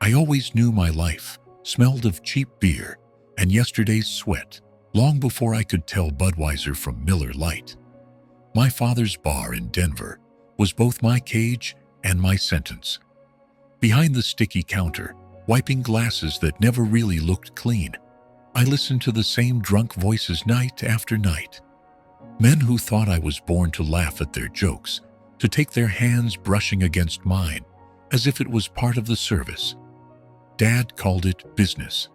I always knew my life smelled of cheap beer and yesterday's sweat long before I could tell Budweiser from Miller Lite. My father's bar in Denver was both my cage and my sentence. Behind the sticky counter, wiping glasses that never really looked clean, I listened to the same drunk voices night after night. Men who thought I was born to laugh at their jokes, to take their hands brushing against mine as if it was part of the service. Dad called it business.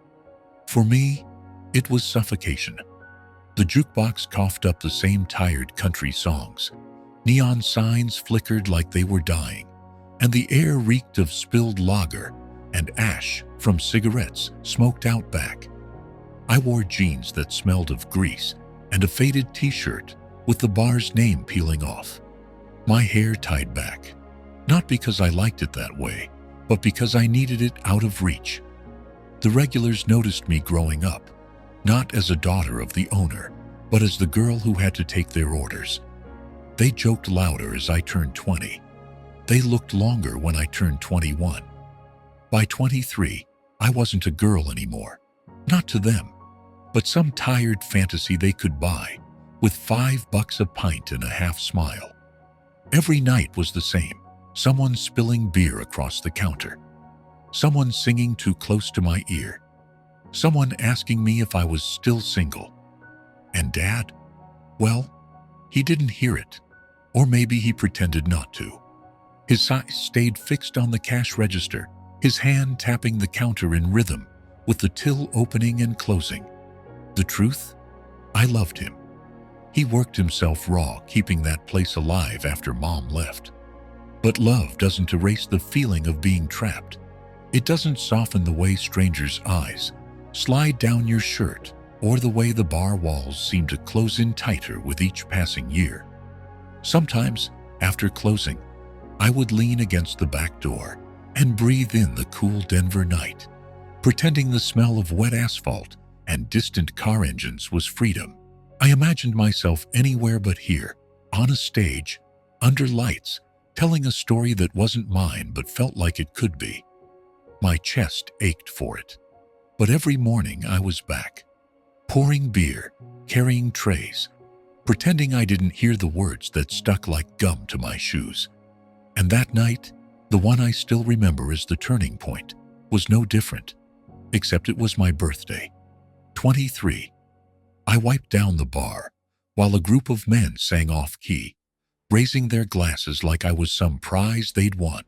For me, it was suffocation. The jukebox coughed up the same tired country songs. Neon signs flickered like they were dying, and the air reeked of spilled lager and ash from cigarettes smoked out back. I wore jeans that smelled of grease and a faded t-shirt with the bar's name peeling off. My hair tied back, not because I liked it that way, but because I needed it out of reach. The regulars noticed me growing up, not as a daughter of the owner, but as the girl who had to take their orders. They joked louder as I turned 20. They looked longer when I turned 21. By 23, I wasn't a girl anymore. Not to them, but some tired fantasy they could buy with $5 a pint and a half smile. Every night was the same. Someone spilling beer across the counter. Someone singing too close to my ear. Someone asking me if I was still single. And Dad? Well, he didn't hear it. Or maybe he pretended not to. His eyes stayed fixed on the cash register, his hand tapping the counter in rhythm, with the till opening and closing. The truth? I loved him. He worked himself raw, keeping that place alive after Mom left. But love doesn't erase the feeling of being trapped. It doesn't soften the way strangers' eyes slide down your shirt, or the way the bar walls seem to close in tighter with each passing year. Sometimes, after closing, I would lean against the back door and breathe in the cool Denver night, pretending the smell of wet asphalt and distant car engines was freedom. I imagined myself anywhere but here, on a stage, under lights, telling a story that wasn't mine but felt like it could be. My chest ached for it. But every morning I was back, pouring beer, carrying trays, pretending I didn't hear the words that stuck like gum to my shoes. And that night, the one I still remember as the turning point, was no different, except it was my birthday. 23. I wiped down the bar, while a group of men sang off-key, raising their glasses like I was some prize they'd won.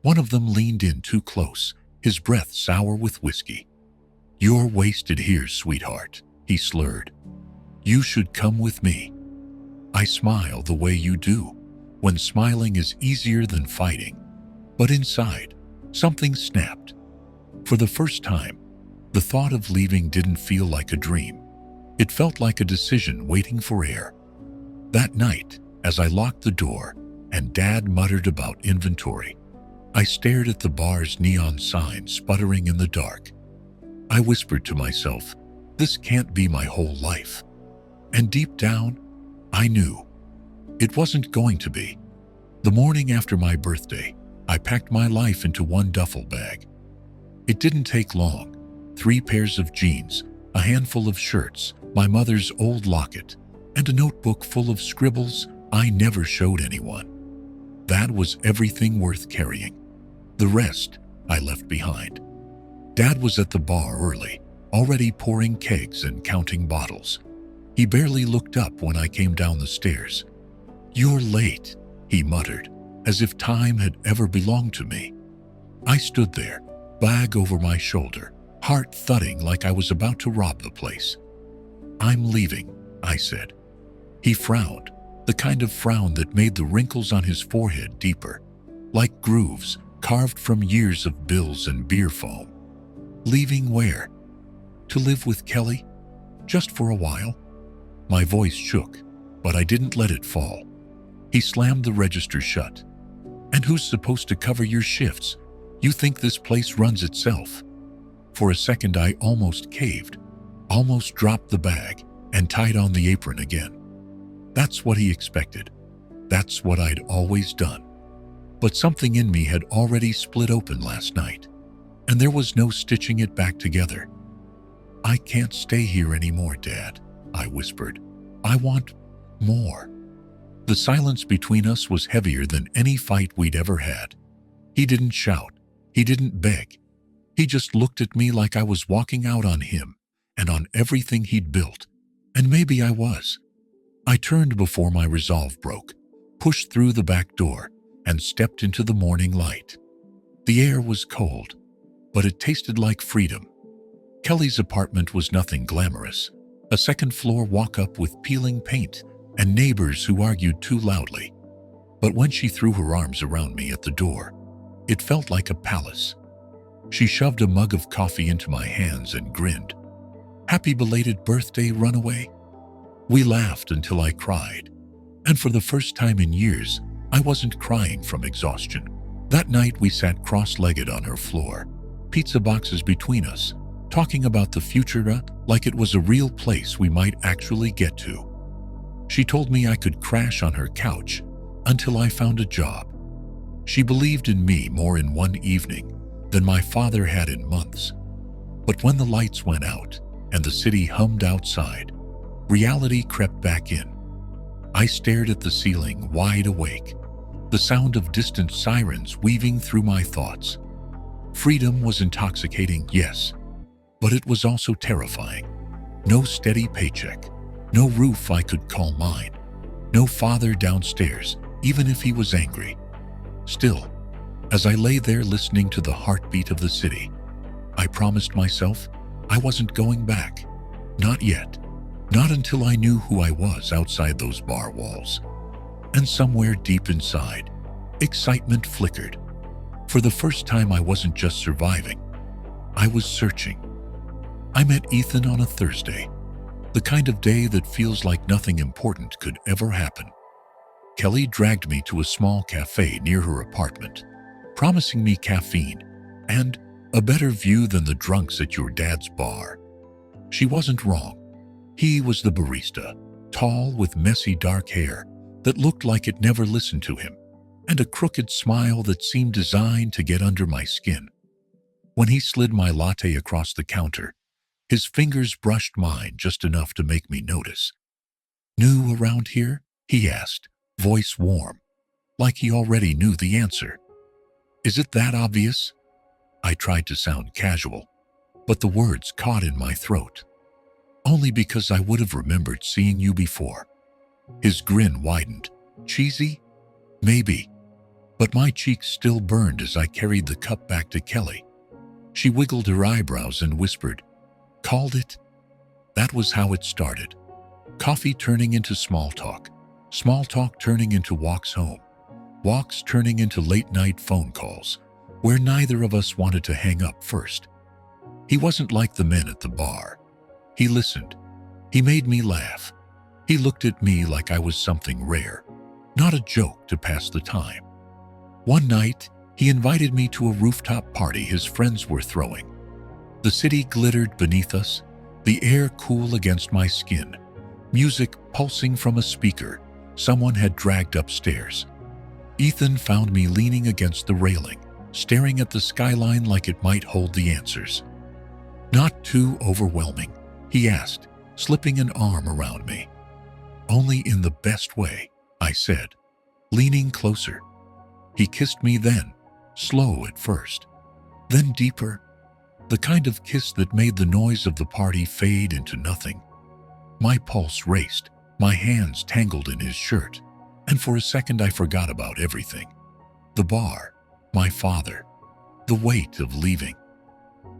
One of them leaned in too close, his breath sour with whiskey. "You're wasted here, sweetheart," he slurred. "You should come with me." I smile the way you do, when smiling is easier than fighting. But inside, something snapped. For the first time, the thought of leaving didn't feel like a dream. It felt like a decision waiting for air. That night, as I locked the door and Dad muttered about inventory, I stared at the bar's neon sign sputtering in the dark. I whispered to myself, this can't be my whole life. And deep down, I knew it wasn't going to be. The morning after my birthday, I packed my life into one duffel bag. It didn't take long. 3 pairs of jeans, a handful of shirts, my mother's old locket, and a notebook full of scribbles I never showed anyone. That was everything worth carrying. The rest I left behind. Dad was at the bar early, already pouring kegs and counting bottles. He barely looked up when I came down the stairs. "You're late," he muttered, as if time had ever belonged to me. I stood there, bag over my shoulder, heart thudding like I was about to rob the place. "I'm leaving," I said. He frowned, the kind of frown that made the wrinkles on his forehead deeper, like grooves carved from years of bills and beer foam. "Leaving where?" "To live with Kelly. Just for a while." My voice shook, but I didn't let it fall. He slammed the register shut. "And who's supposed to cover your shifts? You think this place runs itself?" For a second I almost caved, almost dropped the bag, and tied on the apron again. That's what he expected. That's what I'd always done. But something in me had already split open last night. and there was no stitching it back together. "I can't stay here anymore, Dad," I whispered. "I want more." The silence between us was heavier than any fight we'd ever had. He didn't shout. He didn't beg. He just looked at me like I was walking out on him and on everything he'd built. And maybe I was. I turned before my resolve broke, pushed through the back door, and stepped into the morning light. The air was cold, but it tasted like freedom. Kelly's apartment was nothing glamorous. A second-floor walk-up with peeling paint and neighbors who argued too loudly. But when she threw her arms around me at the door, it felt like a palace. She shoved a mug of coffee into my hands and grinned. "Happy belated birthday, runaway." We laughed until I cried. And for the first time in years, I wasn't crying from exhaustion. That night we sat cross-legged on her floor, pizza boxes between us, talking about the future like it was a real place we might actually get to. She told me I could crash on her couch until I found a job. She believed in me more in one evening than my father had in months. But when the lights went out and the city hummed outside, reality crept back in. I stared at the ceiling, wide awake, the sound of distant sirens weaving through my thoughts. Freedom was intoxicating, yes, but it was also terrifying. No steady paycheck, no roof I could call mine, no father downstairs, even if he was angry. Still, as I lay there listening to the heartbeat of the city, I promised myself I wasn't going back. Not yet. Not until I knew who I was outside those bar walls. And somewhere deep inside, excitement flickered. For the first time, I wasn't just surviving. I was searching. I met Ethan on a Thursday, the kind of day that feels like nothing important could ever happen. Kelly dragged me to a small cafe near her apartment, promising me caffeine and a better view than the drunks at your dad's bar. She wasn't wrong. He was the barista, tall with messy dark hair that looked like it never listened to him, and a crooked smile that seemed designed to get under my skin. When he slid my latte across the counter, his fingers brushed mine just enough to make me notice. "New around here?" he asked, voice warm, like he already knew the answer. "Is it that obvious?" I tried to sound casual, but the words caught in my throat. "Only because I would have remembered seeing you before." His grin widened. "Cheesy? Maybe." But my cheeks still burned as I carried the cup back to Kelly. She wiggled her eyebrows and whispered, "Called it?" That was how it started. Coffee turning into small talk turning into walks home, walks turning into late-night phone calls, where neither of us wanted to hang up first. He wasn't like the men at the bar. He listened. He made me laugh. He looked at me like I was something rare, not a joke to pass the time. One night, he invited me to a rooftop party his friends were throwing. The city glittered beneath us, the air cool against my skin, music pulsing from a speaker someone had dragged upstairs. Ethan found me leaning against the railing, staring at the skyline like it might hold the answers. "Not too overwhelming?" he asked, slipping an arm around me. "Only in the best way," I said, leaning closer. He kissed me then, slow at first, then deeper, the kind of kiss that made the noise of the party fade into nothing. My pulse raced, my hands tangled in his shirt, and for a second I forgot about everything. The bar, my father, the weight of leaving.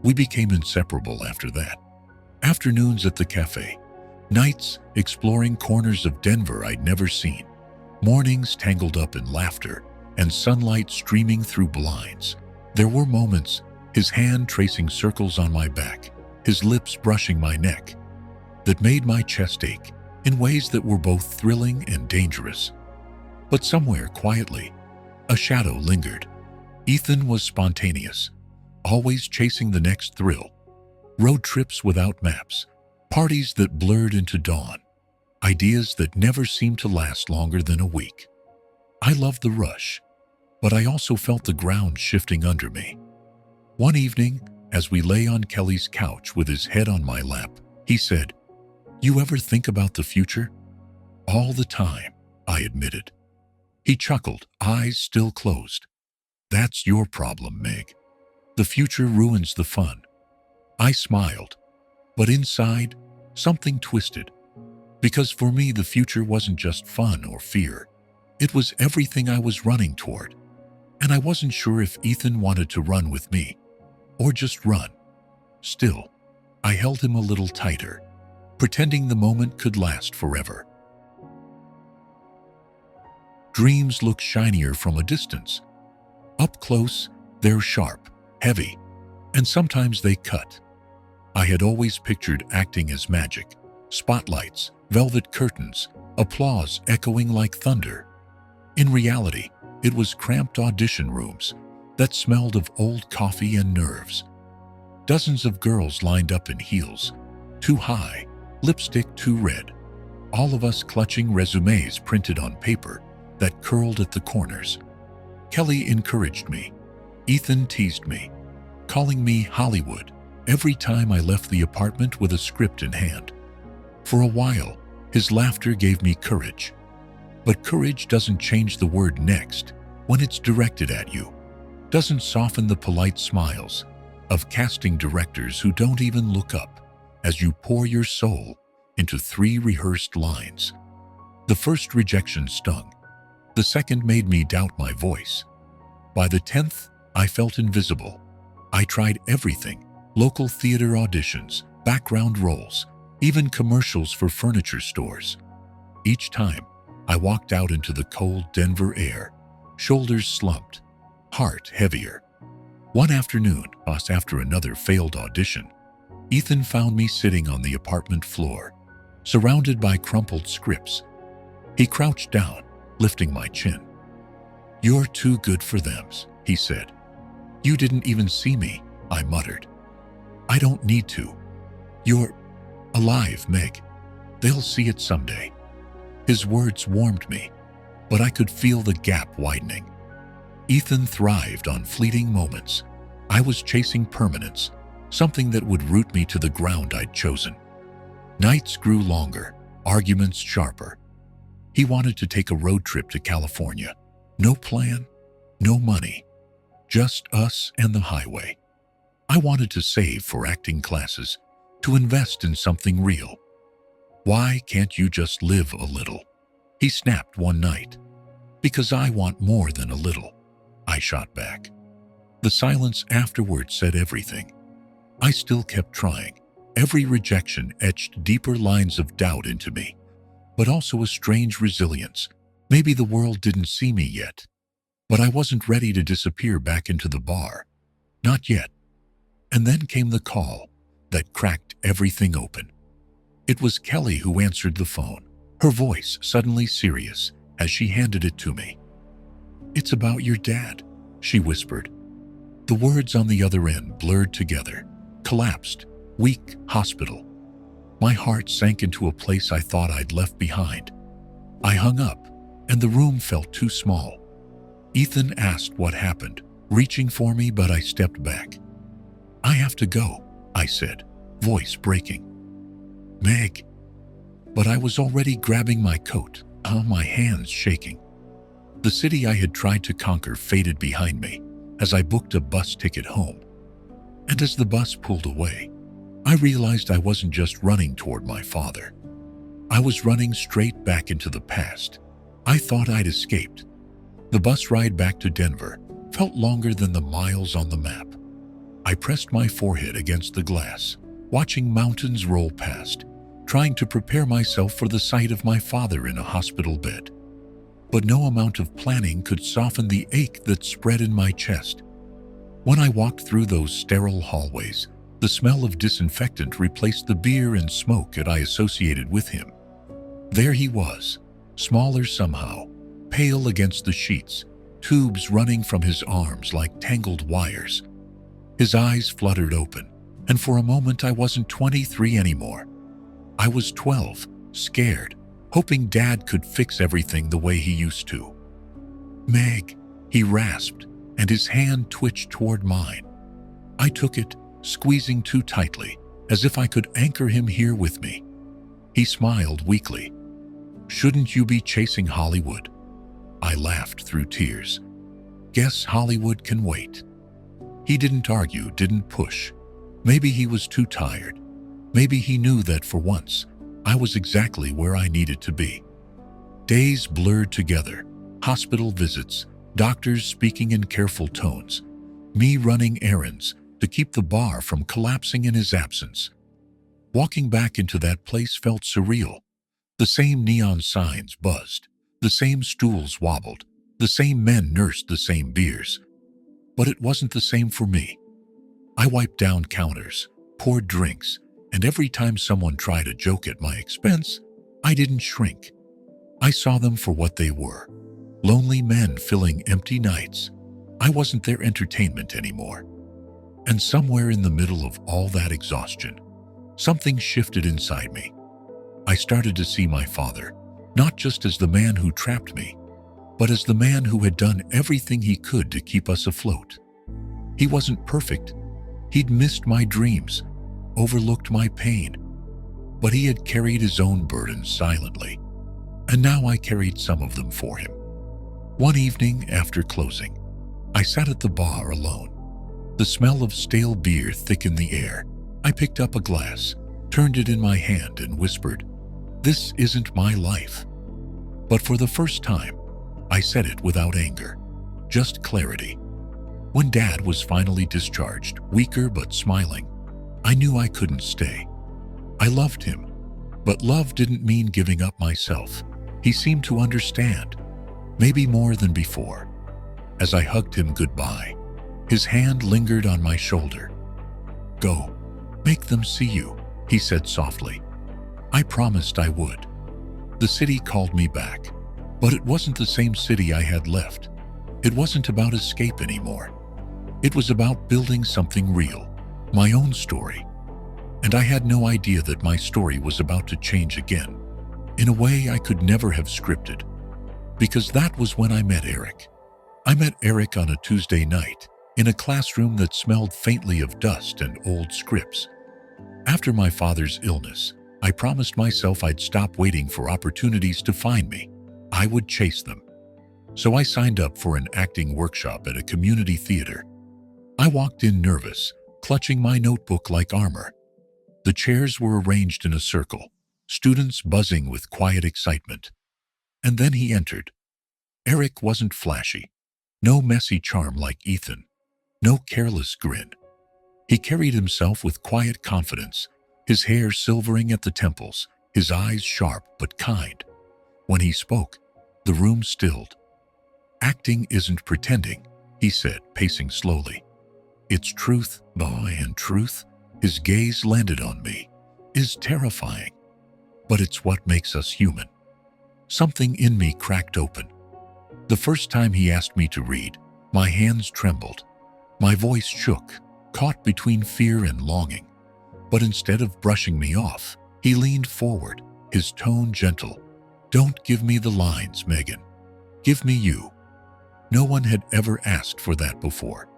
We became inseparable after that. Afternoons at the cafe, nights exploring corners of Denver I'd never seen, mornings tangled up in laughter and sunlight streaming through blinds. There were moments, his hand tracing circles on my back, his lips brushing my neck, that made my chest ache in ways that were both thrilling and dangerous. But somewhere quietly, a shadow lingered. Ethan was spontaneous, always chasing the next thrill. Road trips without maps, parties that blurred into dawn, ideas that never seemed to last longer than a week. I loved the rush, but I also felt the ground shifting under me. One evening, as we lay on Kelly's couch with his head on my lap, he said, "You ever think about the future?" "All the time," I admitted. He chuckled, eyes still closed. "That's your problem, Meg. The future ruins the fun." I smiled, but inside, something twisted. Because for me, the future wasn't just fun or fear. It was everything I was running toward. And I wasn't sure if Ethan wanted to run with me, or just run. Still, I held him a little tighter, pretending the moment could last forever. Dreams look shinier from a distance. Up close, they're sharp, heavy, and sometimes they cut. I had always pictured acting as magic, spotlights, velvet curtains, applause echoing like thunder. In reality, it was cramped audition rooms that smelled of old coffee and nerves. Dozens of girls lined up in heels, too high, lipstick too red, all of us clutching resumes printed on paper that curled at the corners. Kelly encouraged me. Ethan teased me, calling me Hollywood every time I left the apartment with a script in hand. For a while, his laughter gave me courage. But courage doesn't change the word next when it's directed at you, doesn't soften the polite smiles of casting directors who don't even look up as you pour your soul into 3 rehearsed lines. The first rejection stung. The second made me doubt my voice. By the 10th, I felt invisible. I tried everything: local theater auditions, background roles, even commercials for furniture stores. Each time, I walked out into the cold Denver air, shoulders slumped, heart heavier. One afternoon, after another failed audition, Ethan found me sitting on the apartment floor, surrounded by crumpled scripts. He crouched down, lifting my chin. "You're too good for them," he said. "You didn't even see me," I muttered. "I don't need to. You're alive, Meg. They'll see it someday." His words warmed me, but I could feel the gap widening. Ethan thrived on fleeting moments. I was chasing permanence, something that would root me to the ground I'd chosen. Nights grew longer, arguments sharper. He wanted to take a road trip to California. No plan, no money, just us and the highway. I wanted to save for acting classes, to invest in something real. "Why can't you just live a little?" he snapped one night. "Because I want more than a little," I shot back. The silence afterward said everything. I still kept trying. Every rejection etched deeper lines of doubt into me, but also a strange resilience. Maybe the world didn't see me yet, but I wasn't ready to disappear back into the bar. Not yet. And then came the call that cracked everything open. It was Kelly who answered the phone, her voice suddenly serious as she handed it to me. "It's about your dad," she whispered. The words on the other end blurred together. Collapsed, weak, hospital. My heart sank into a place I thought I'd left behind. I hung up, and the room felt too small. Ethan asked what happened, reaching for me, but I stepped back. "I have to go," I said, voice breaking. "Meg." But I was already grabbing my coat, my hands shaking. The city I had tried to conquer faded behind me as I booked a bus ticket home. And as the bus pulled away, I realized I wasn't just running toward my father. I was running straight back into the past. I thought I'd escaped. The bus ride back to Denver felt longer than the miles on the map. I pressed my forehead against the glass, watching mountains roll past, trying to prepare myself for the sight of my father in a hospital bed. But no amount of planning could soften the ache that spread in my chest. When I walked through those sterile hallways, the smell of disinfectant replaced the beer and smoke that I associated with him. There he was, smaller somehow, pale against the sheets, tubes running from his arms like tangled wires. His eyes fluttered open, and for a moment I wasn't 23 anymore. I was 12, scared, hoping Dad could fix everything the way he used to. "Meg," he rasped, and his hand twitched toward mine. I took it, squeezing too tightly, as if I could anchor him here with me. He smiled weakly. "Shouldn't you be chasing Hollywood?" I laughed through tears. "Guess Hollywood can wait." He didn't argue, didn't push. Maybe he was too tired. Maybe he knew that for once, I was exactly where I needed to be. Days blurred together, hospital visits, doctors speaking in careful tones, me running errands to keep the bar from collapsing in his absence. Walking back into that place felt surreal. The same neon signs buzzed, the same stools wobbled, the same men nursed the same beers. But it wasn't the same for me. I wiped down counters, poured drinks, and every time someone tried a joke at my expense, I didn't shrink. I saw them for what they were. Lonely men filling empty nights. I wasn't their entertainment anymore. And somewhere in the middle of all that exhaustion, something shifted inside me. I started to see my father, not just as the man who trapped me, but as the man who had done everything he could to keep us afloat. He wasn't perfect. He'd missed my dreams, overlooked my pain, but he had carried his own burdens silently, and now I carried some of them for him. One evening after closing, I sat at the bar alone. The smell of stale beer thickened the air. I picked up a glass, turned it in my hand, and whispered, "This isn't my life." But for the first time, I said it without anger, just clarity. When Dad was finally discharged, weaker but smiling, I knew I couldn't stay. I loved him, but love didn't mean giving up myself. He seemed to understand, maybe more than before. As I hugged him goodbye, his hand lingered on my shoulder. "Go, make them see you," he said softly. I promised I would. The city called me back, but it wasn't the same city I had left. It wasn't about escape anymore. It was about building something real, my own story. And I had no idea that my story was about to change again, in a way I could never have scripted. Because that was when I met Eric. I met Eric on a Tuesday night, in a classroom that smelled faintly of dust and old scripts. After my father's illness, I promised myself I'd stop waiting for opportunities to find me. I would chase them. So I signed up for an acting workshop at a community theater. I walked in nervous, clutching my notebook like armor. The chairs were arranged in a circle, students buzzing with quiet excitement. And then he entered. Eric wasn't flashy. No messy charm like Ethan. No careless grin. He carried himself with quiet confidence, his hair silvering at the temples, his eyes sharp but kind. When he spoke, the room stilled. "Acting isn't pretending," he said, pacing slowly. "It's truth, and truth," his gaze landed on me, "is terrifying. But it's what makes us human." Something in me cracked open. The first time he asked me to read, my hands trembled. My voice shook, caught between fear and longing. But instead of brushing me off, he leaned forward, his tone gentle. "Don't give me the lines, Megan. Give me you." No one had ever asked for that before.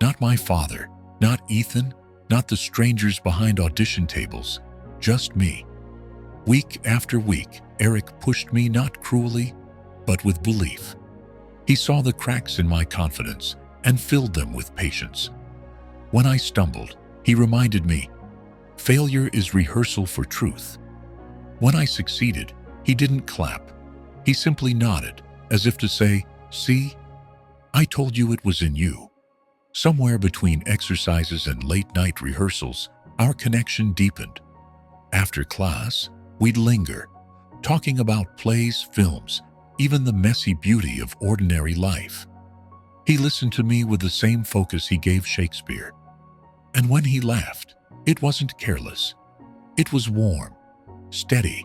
Not my father, not Ethan, not the strangers behind audition tables, just me. Week after week, Eric pushed me not cruelly, but with belief. He saw the cracks in my confidence and filled them with patience. When I stumbled, he reminded me, failure is rehearsal for truth. When I succeeded, he didn't clap. He simply nodded, as if to say, "See, I told you it was in you." Somewhere between exercises and late-night rehearsals, our connection deepened. After class, we'd linger, talking about plays, films, even the messy beauty of ordinary life. He listened to me with the same focus he gave Shakespeare. And when he laughed, it wasn't careless. It was warm, steady,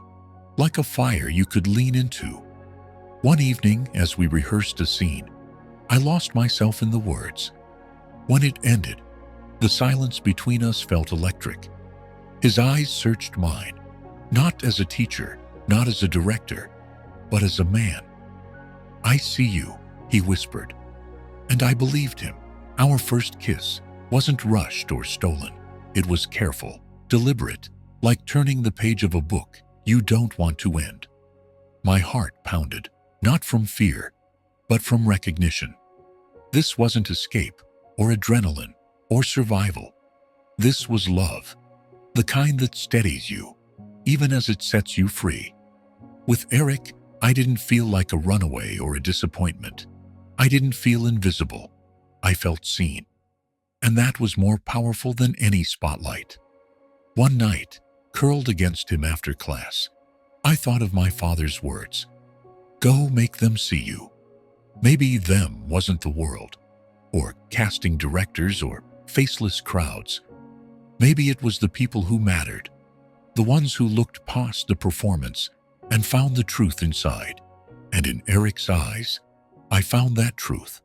like a fire you could lean into. One evening, as we rehearsed a scene, I lost myself in the words. When it ended, the silence between us felt electric. His eyes searched mine, not as a teacher, not as a director, but as a man. "I see you," he whispered. And I believed him. Our first kiss, wasn't rushed or stolen. It was careful, deliberate, like turning the page of a book you don't want to end. My heart pounded, not from fear, but from recognition. This wasn't escape, or adrenaline, or survival. This was love, the kind that steadies you, even as it sets you free. With Eric, I didn't feel like a runaway or a disappointment. I didn't feel invisible. I felt seen. And that was more powerful than any spotlight. One night, curled against him after class, I thought of my father's words. Go make them see you. Maybe them wasn't the world, or casting directors or faceless crowds. Maybe it was the people who mattered, the ones who looked past the performance and found the truth inside. And in Eric's eyes, I found that truth.